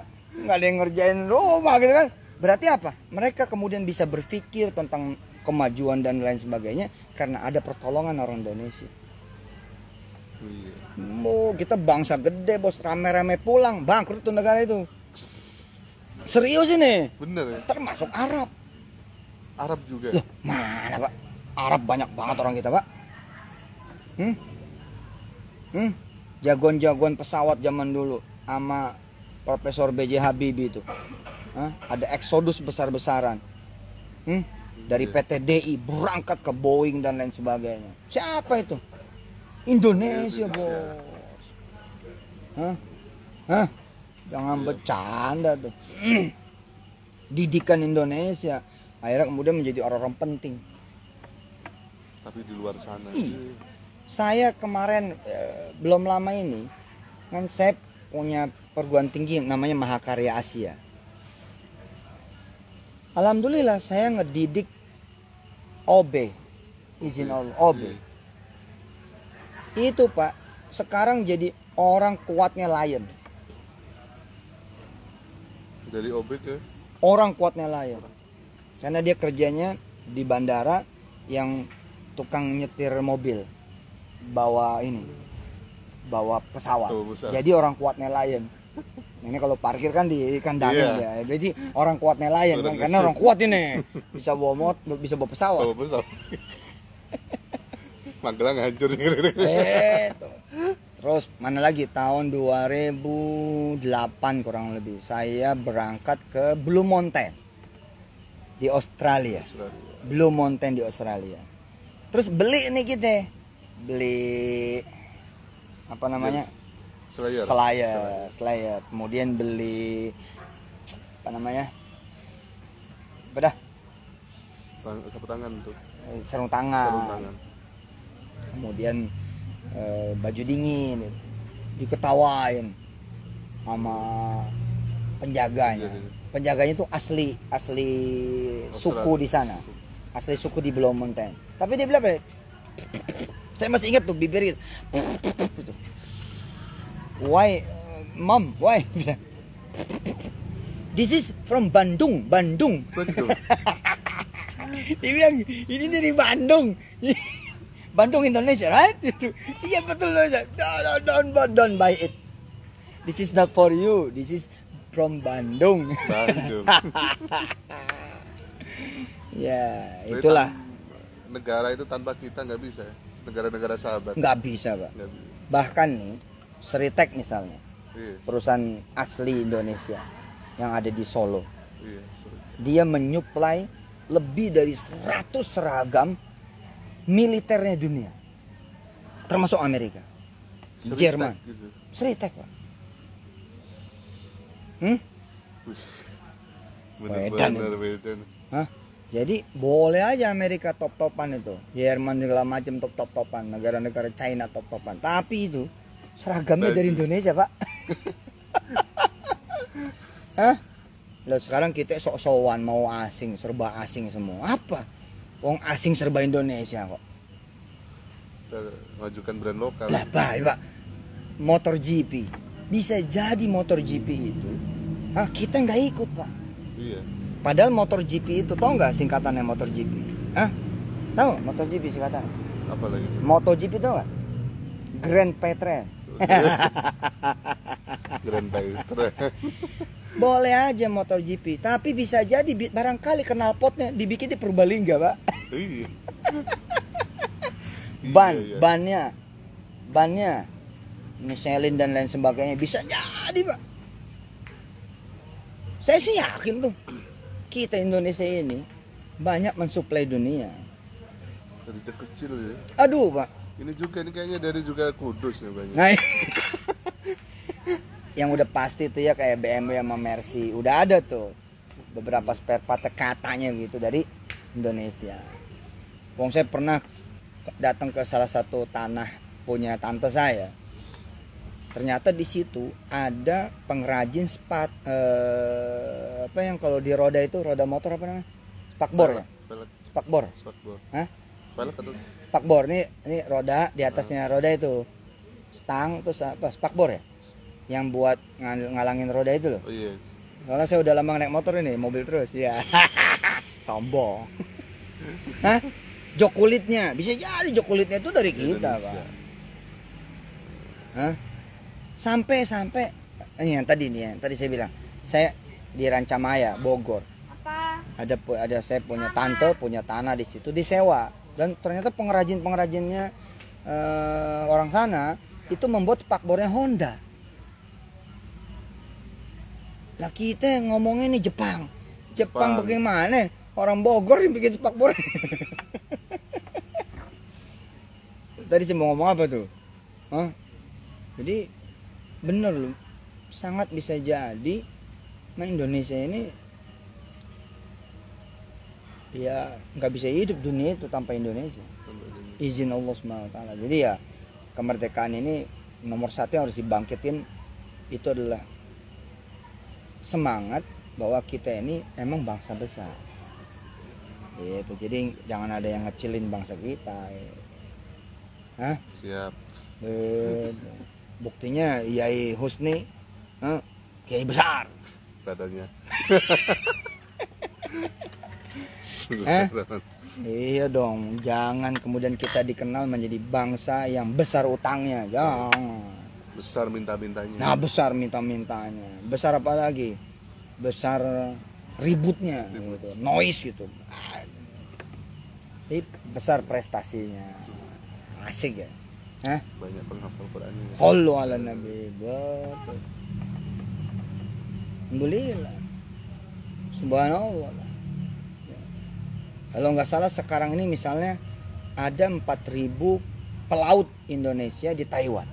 yang ngerjain rumah gitu kan. Berarti apa? Mereka kemudian bisa berpikir tentang kemajuan dan lain sebagainya karena ada pertolongan orang Indonesia. Iya. Kita bangsa gede bos, rame-rame pulang, bangkrut tuh negara itu. Serius ini. Bener ya. Termasuk Arab. Arab juga. Loh, mana Pak? Arab banyak banget orang kita Pak. Jagoan-jagoan pesawat zaman dulu sama Profesor B.J. Habibie itu. Ada eksodus besar-besaran. Dari PT DI berangkat ke Boeing dan lain sebagainya. Siapa itu? Indonesia, bos. Jangan bercanda tuh. Didikan Indonesia akhirnya kemudian menjadi orang-orang penting. Tapi di luar sana. Saya kemarin belum lama ini kan saya punya perguruan tinggi namanya Mahakarya Asia. Alhamdulillah saya ngedidik OB, izin Allah, OB. Itu Pak, sekarang jadi orang kuatnya Lion. Dari OB ke Orang kuatnya Lion. Karena dia kerjanya di bandara yang tukang nyetir mobil. Bawa pesawat. Oh, besar. Jadi orang kuatnya Lion. Ini kalau parkir kan di kandangin Iya. ya. Jadi orang kuatnya Lion kan, karena orang kuat ini. Bisa bawa bisa bawa pesawat. oh, besar. Magelang hancur. Tuh. Terus mana lagi tahun 2008 kurang lebih saya berangkat ke Blue Mountain di Australia. Blue Mountain di Australia. Terus beli nih kita. Beli apa namanya? Slayer. Kemudian beli apa namanya? Apa dah? Sapu tangan tuh. Sarung tangan. Sarung tangan. Kemudian baju dingin, diketawain sama penjaganya. Penjaganya itu asli suku di sana, asli suku di Blue Mountain. Tapi dia bilang apa? Saya masih ingat tuh bibir gitu. Why, mom? Why? This is from Bandung. Betul. Dia bilang ini dari Bandung. Bandung Indonesia, right? Iya betul Indonesia. Don't buy it. This is not for you. This is from Bandung. Bandung. Ya, itulah. Negara itu tanpa kita nggak bisa. Negara-negara sahabat. Nggak bisa, Pak. Nggak bisa. Bahkan nih, Seritek misalnya, Yes. perusahaan asli Indonesia yang ada di Solo, Iya, sorry. dia menyuplai lebih dari 100 seragam militernya dunia, termasuk Amerika, Seritek Jerman, gitu. Seritek Pak. Bener-bener beda. Hah? Jadi boleh aja Amerika top-topan itu, Jerman segala macam top-topan, negara-negara China top-topan, tapi itu seragamnya dari Indonesia Pak. Hah? Lah sekarang kita sok-sokan mau asing, serba asing semua. Apa? Wong asing serba Indonesia kok. Kita majukan brand lokal. Lah baik Pak. Motor GP. Bisa jadi motor GP itu. Kita nggak ikut Pak. Iya. Padahal motor GP itu tahu nggak singkatannya motor GP? Tahu motor GP singkatan? Apa lagi? MotoGP tahu nggak? Grand Petre. Grand Prix. Boleh aja motor GP, tapi bisa jadi barangkali knalpotnya dibikin di Purbalingga Pak. Iya. Iya. Bannya Michelin dan lain sebagainya bisa jadi Pak. Saya sih yakin tuh kita Indonesia ini banyak mensuplai dunia. Dari kecil ya. Aduh Pak. Ini juga ini kayaknya dari juga Kudus ya banyak. Nah, yang udah pasti tuh ya kayak BMW sama Mercy udah ada tuh beberapa spare part katanya gitu dari Indonesia. Wong saya pernah datang ke salah satu tanah punya tante saya. Ternyata di situ ada pengrajin apa yang kalau di roda itu roda motor apa namanya? Spakbor ya? Spakbor. Hah? Velg atau Spakbor ini roda di atasnya roda itu stang terus apa spakbor ya? Yang buat ngalangin roda itu loh. Oh iya. Soalnya saya udah lama naik motor ini, mobil terus ya. Sombong. Hah? Jok kulitnya, bisa jadi jok kulitnya itu dari kita, Pak. Hah? Sampai ini yang tadi saya bilang, saya di Rancamaya, Bogor. Apa? Ada saya punya tante, punya tanah di situ disewa. Dan ternyata pengrajinnya orang sana itu membuat spakbornya Honda. Lah kita ngomongnya nih Jepang bagaimana? Orang Bogor yang bikin spakbor. Tadi saya mau ngomong apa tuh? Jadi bener loh, sangat bisa jadi Indonesia ini ya nggak bisa hidup dunia itu tanpa Indonesia. Izin Allah SWT. Jadi ya kemerdekaan ini nomor satu yang harus dibangkitin itu adalah semangat bahwa kita ini emang bangsa besar. Itu jadi jangan ada yang ngecilin bangsa kita. Hah? Siap. Buktinya Yai Husni, kiai besar. Badannya. Iya dong, jangan kemudian kita dikenal menjadi bangsa yang besar utangnya, jangan. Besar minta-mintanya. Nah, besar minta-mintanya. Besar apa lagi? Besar ributnya, gitu. Noise gitu. Tapi besar prestasinya. Asik ya. Hah? Banyak penghafal Qurannya. Sallu ala Nabi. Betul. Alhamdulillah. Subhanallah. Kalau nggak salah sekarang ini misalnya ada 4.000 pelaut Indonesia di Taiwan.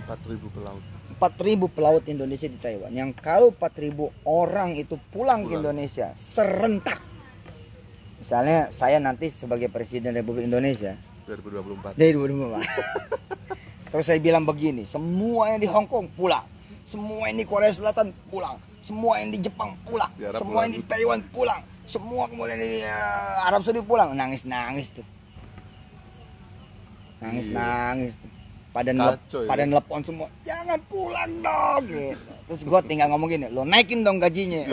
4.000 pelaut. 4.000 pelaut Indonesia di Taiwan. Yang kalau 4.000 orang itu pulang ke Indonesia serentak. Misalnya saya nanti sebagai Presiden Republik Indonesia 2024. dari 2024. Terus saya bilang begini, semua yang di Hong Kong pulang, semua yang di Korea Selatan pulang, semua yang di Jepang pulang, semua yang di Taiwan pulang, semua kemudian di Arab Saudi pulang. Nangis-nangis tuh. Nangis-nangis tuh. Pada nelpon semua, jangan pulang dong gitu. Terus gua tinggal ngomong gini, lo naikin dong gajinya.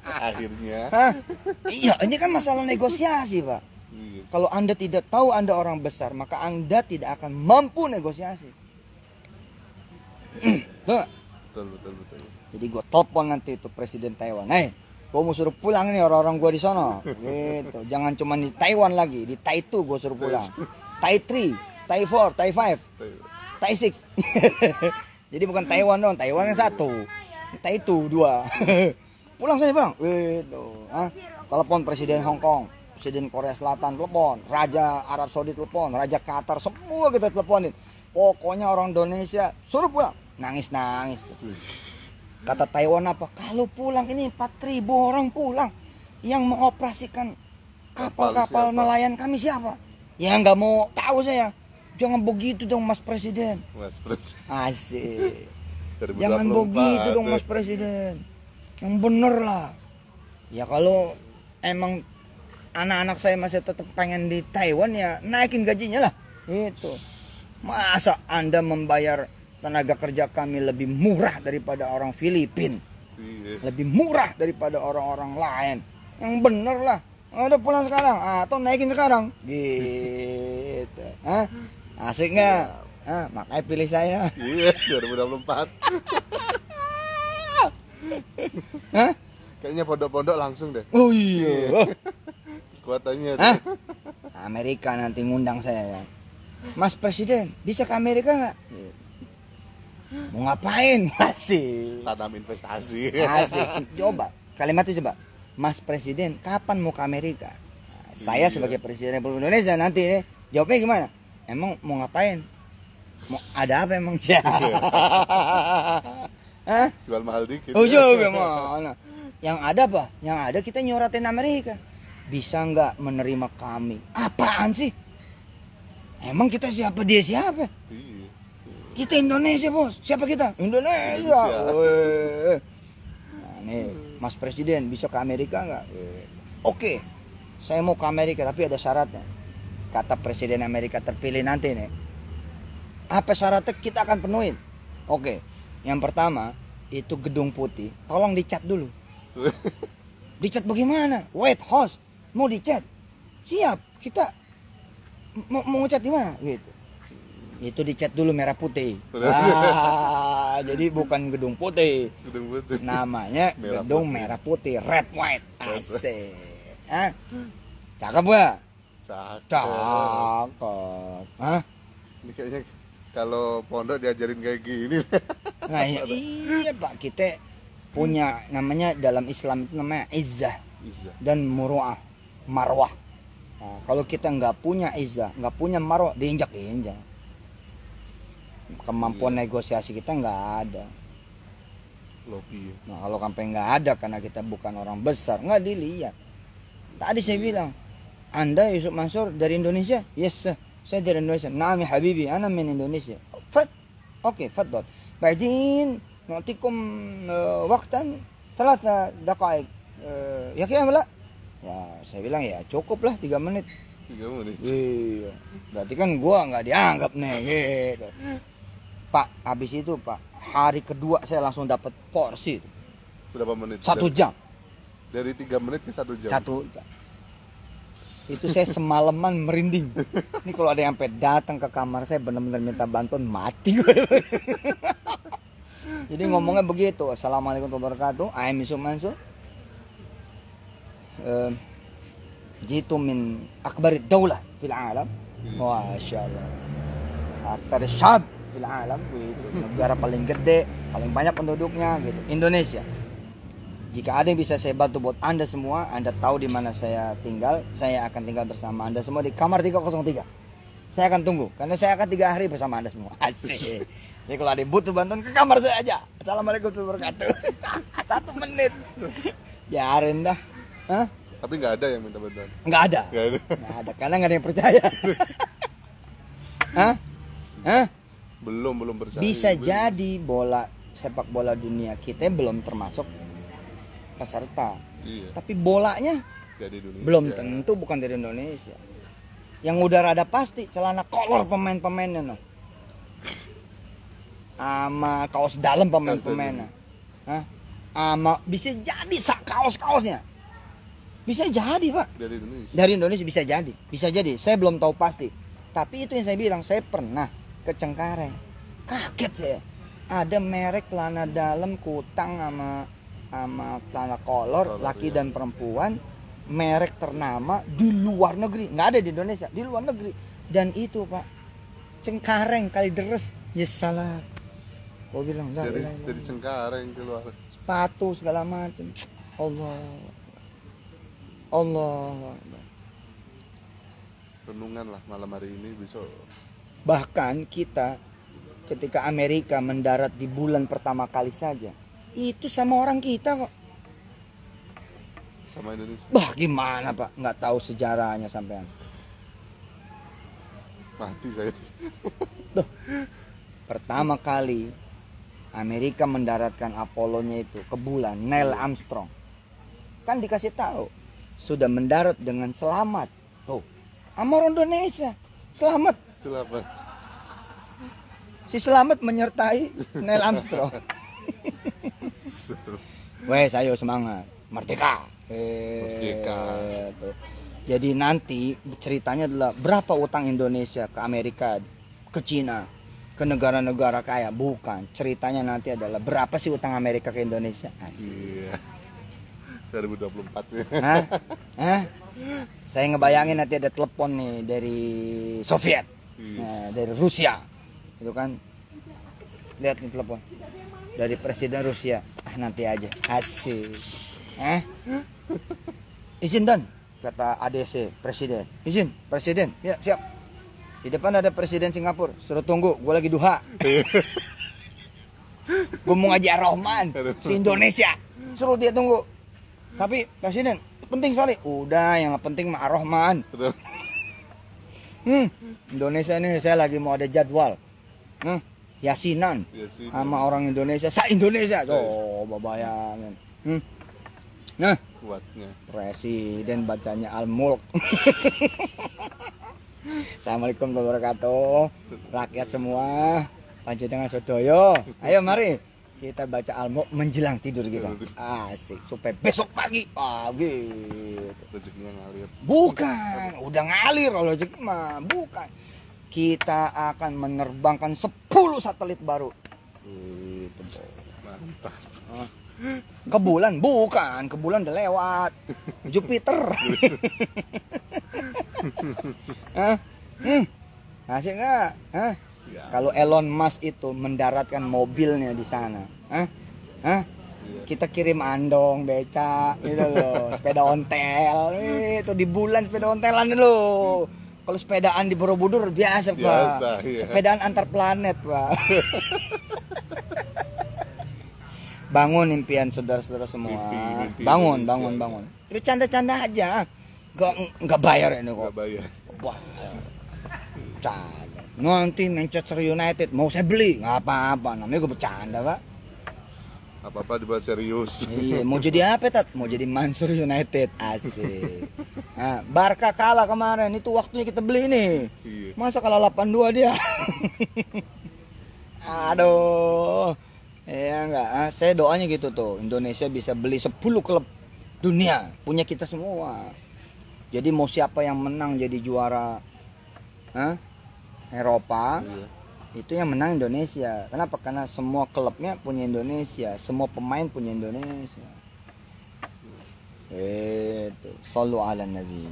Akhirnya. Hah? Iya, ini kan masalah negosiasi, Pak. Kalau Anda tidak tahu Anda orang besar, maka Anda tidak akan mampu negosiasi. Betul. Jadi gue telepon nanti itu Presiden Taiwan. Gue mau suruh pulang nih orang-orang gue di sana. Gitu. Jangan cuma di Taiwan lagi, di Tai 2 gue suruh pulang. Tai 3, Tai 4, Tai 5, Tai 6. Jadi bukan Taiwan dong, Taiwan yang 1. Tai 2, 2. Pulang saja bang. Gitu. Telepon Presiden Hong Kong, Presiden Korea Selatan telepon, Raja Arab Saudi telepon, Raja Qatar, semua kita teleponin. Pokoknya orang Indonesia suruh pulang. Nangis-nangis. Kata Taiwan apa? Kalau pulang ini 4.000 orang pulang. Yang mengoperasikan kapal-kapal nelayan kami siapa? Ya nggak mau tahu saya. Jangan begitu dong Mas Presiden. Mas Presiden. Asik. 2024. Jangan begitu dong Mas Presiden. Yang bener lah. Ya kalau emang anak-anak saya masih tetap pengen di Taiwan ya naikin gajinya lah. Itu. Masa Anda membayar tenaga kerja kami lebih murah daripada orang Filipina? Lebih murah daripada orang-orang lain. Yang bener lah. Udah pulang sekarang atau naikin sekarang. Gitu. Hah? Asik nggak? Makanya pilih saya. Iya, 2024. Hah? Kayaknya pondok-pondok langsung deh. Oh iya. Kuatannya. Amerika nanti ngundang saya ya. Mas Presiden, bisa ke Amerika nggak? Mau ngapain? Masih. Tanam investasi. Asik. Coba, kalimat itu coba. Mas Presiden, kapan mau ke Amerika? Nah, saya sebagai Presiden Republik Indonesia nanti nih, jawabnya gimana? Emang mau ngapain? Mau ada apa emang? Hah? Jual mahal dikit. Oh juga mana? Yang ada apa? Yang ada kita nyoratin Amerika. Bisa nggak menerima kami? Apaan sih? Emang kita siapa dia siapa? Iya. Kita Indonesia bos. Siapa kita? Indonesia. Nah, nih Mas Presiden bisa ke Amerika nggak? Oke, saya mau ke Amerika tapi ada syaratnya. Kata Presiden Amerika terpilih nanti nih. Apa syaratnya kita akan penuhin? Oke, yang pertama itu Gedung Putih. Tolong dicat dulu. Dicat bagaimana? Wait, host, mau dicat? Siap, kita mau ngecat di mana? Gitu. Itu dicat dulu merah putih. Jadi bukan Gedung Putih. Gedung Putih. Namanya Gedung Merah Putih, red white. Asik. Cakep gak? Cakep. Hah? Ini kayaknya kalau pondok diajarin kayak gini. Nah, iya Pak, kita punya namanya dalam Islam itu namanya izzah dan muru'ah, marwah. Nah, kalau kita nggak punya izzah, nggak punya marwah, diinjak-injak. Kemampuan negosiasi kita nggak ada. Lobby. Nah, kalau sampai nggak ada karena kita bukan orang besar, nggak dilihat. Tadi saya bilang, Anda Yusuf Mansur dari Indonesia? Yes, sir. Saya dari Indonesia. Naam ya habibi, ana min Indonesia. Oke, fadhal. بعدين نعطيكم وقتا 3 دقائق Ya kayak Mbak. Ya saya bilang ya cukup lah 3 menit. 3 menit. Iya. Berarti kan gua nggak dianggap nih gitu. Pak, habis itu Pak, hari kedua saya langsung dapat porsi. Berapa menit? 1 jam. Dari 3 menit ke 1 jam. 1 jam. Itu saya semalaman merinding. Ini kalau ada yang sampai datang ke kamar saya benar-benar minta bantuan mati gue. Jadi ngomongnya begitu. Assalamualaikum warahmatullahi wabarakatuh. I'm Yusuf Mansur. Jitu min akbar daulah fil alam. Masya Allah. Akbar syab fil alam. Negara paling gede, paling banyak penduduknya gitu. Indonesia. Jika ada yang bisa saya bantu buat Anda semua, Anda tahu di mana saya tinggal, saya akan tinggal bersama Anda semua di kamar 303. Saya akan tunggu, karena saya akan 3 hari bersama Anda semua. Asik. Jadi kalau ada yang butuh bantuan ke kamar saya aja. Assalamualaikum warahmatullahi wabarakatuh. 1 menit. Biarin dah. Hah? Tapi nggak ada yang minta bantuan. Nggak ada. Nggak ada, karena nggak ada yang percaya. Hah? Hah? Belum percaya. Bisa jadi sepak bola dunia kita belum termasuk peserta. Iya. Tapi bolanya Dari Indonesia. belum tentu bukan dari Indonesia. Yang udah rada pasti celana kolor pemain-pemainnya no. Ama kaos dalam pemain-pemainnya. Hah? Ama bisa jadi kaos-kaosnya. Bisa jadi, Pak. Dari Indonesia. Dari Indonesia bisa jadi. Bisa jadi. Saya belum tahu pasti. Tapi itu yang saya bilang, saya pernah ke Cengkareng. Kaget saya. Ada merek celana dalam kutang sama celana kolor, laki iya. dan perempuan, merek ternama di luar negeri, nggak ada di Indonesia, di luar negeri. Dan itu Pak, Cengkareng Kalideres, ya salah. Gua bilang Dari Cengkareng keluar. sepatu segala macam. Allah. Renungan lah malam hari ini besok. Bahkan kita ketika Amerika mendarat di bulan pertama kali saja, itu sama orang kita kok. Sama Indonesia. Bah gimana Pak, nggak tahu sejarahnya sampean. Mati saya. Tuh, pertama kali Amerika mendaratkan Apollo-nya itu ke bulan, Neil Armstrong. Kan dikasih tahu sudah mendarat dengan selamat. Tuh, sama orang Indonesia selamat. Selamat. Si selamat menyertai Neil Armstrong. Wes, ayo semangat, merdeka. Merdeka. Tuh. Jadi nanti ceritanya adalah berapa utang Indonesia ke Amerika, ke Cina, ke negara-negara kaya. Bukan, ceritanya nanti adalah berapa sih utang Amerika ke Indonesia. Asik. Iya. 2024 ya. Hah? Saya ngebayangin nanti ada telepon nih dari Soviet, dari Rusia, itu kan. Lihat nih telepon dari Presiden Rusia. Nanti aja. Asik. Izin dan kata ADC Presiden. Izin Presiden. Ya siap. Di depan ada Presiden Singapura. Suruh tunggu. Gue lagi duha. Gue mau ngaji Ar-Rahman si Indonesia. Suruh dia tunggu. Tapi Presiden penting sekali. Udah yang penting mah Ar-Rahman. Indonesia ini saya lagi mau ada jadwal. Yasinan sama orang Indonesia, Indonesia, coba bayangin. Nah, Kuatnya. Presiden bacanya Al-Mulk. Assalamualaikum warahmatullahi wabarakatuh, rakyat semua, panjenengan sedoyo. Ayo mari kita baca Al-Mulk menjelang tidur kita. Asik, supaya besok pagi, gitu. Rezekinya ngalir. Bukan, udah ngalir kalau rezeki mah, bukan. Kita akan menerbangkan 10 satelit baru. Itu Mantap. ke bulan, bukan, ke bulan udah lewat. Jupiter. Asik nggak? Kalau Elon Musk itu mendaratkan mobilnya di sana, kita kirim andong, beca, gitu loh, sepeda ontel, itu di bulan sepeda ontelan lo. Kalau sepedaan di Borobudur biasa Pak. Iya. Sepedaan antar planet Pak. Bangun impian saudara-saudara semua. Mimpi Bangun. Itu canda-canda aja. Nggak bayar ini kok. Nggak bayar. Wah. Canda. Nanti Manchester United mau saya beli, nggak apa-apa. Namanya gue bercanda Pak. Apa-apa dibuat serius. Iya, mau jadi apa tat? Mau jadi Manchester United, asik. Nah, Barca kalah kemarin, itu waktunya kita beli nih. Iya. Masa kalah 8-2 dia? Aduh. Ya enggak, saya doanya gitu tuh, Indonesia bisa beli 10 klub dunia, punya kita semua. Jadi mau siapa yang menang jadi juara Eropa, Iya. itu yang menang Indonesia. Kenapa? Karena semua klubnya punya Indonesia, semua pemain punya Indonesia. Itu selalu ala Nabi.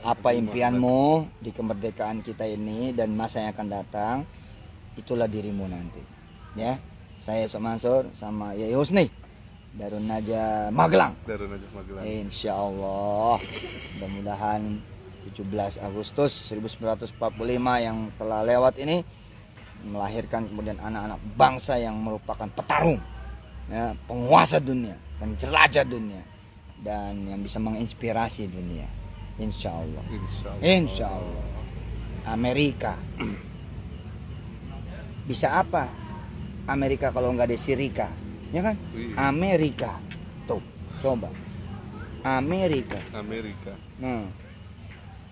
Apa impianmu di kemerdekaan kita ini dan masa yang akan datang, itulah dirimu nanti. Ya, saya Sok Mansur sama Yai Husni Darun Naja Magelang. Darun aja Magelang. Insya Allah, mudah-mudahan 17 Agustus 1945 yang telah lewat ini melahirkan kemudian anak-anak bangsa yang merupakan petarung, ya, penguasa dunia, penjelajah dunia, dan yang bisa menginspirasi dunia. Insya Allah. Insya Allah. Insya Allah. Amerika bisa apa? Amerika kalau nggak ada Sirika, ya kan? Iya. Amerika, tuh, coba. Amerika. Amerika. Nah,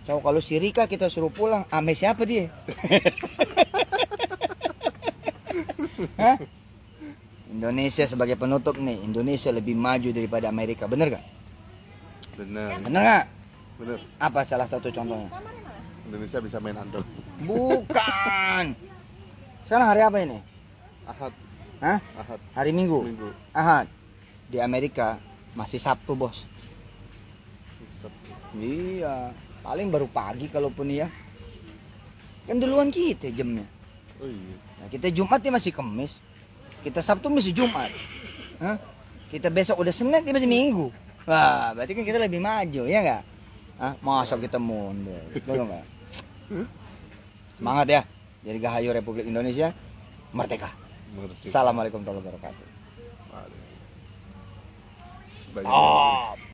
coba kalau Sirika kita suruh pulang, ame siapa dia? Hah? Indonesia sebagai penutup nih, Indonesia lebih maju daripada Amerika, bener gak? Benar. Bener gak? Benar. Apa salah satu contohnya? Indonesia bisa main handball. Bukan. Sekarang hari apa ini? Ahad. Hah? Ahad. Hari Minggu. Minggu. Ahad. Di Amerika masih Sabtu, bos. Sabtu. Iya, paling baru pagi kalaupun ya. Kan duluan kita jamnya. Oh iya. Nah, kita Jumat dia masih Kamis. Kita Sabtu masih Jumat. Hah? Kita besok udah Senin dia masih Minggu. Wah, berarti kan kita lebih maju, ya enggak? Hah? Masa kita mundur? Betul enggak? Semangat ya. Jadi Gahayu Republik Indonesia merdeka. Merdeka. Assalamualaikum warahmatullahi wabarakatuh. Banyak. Top.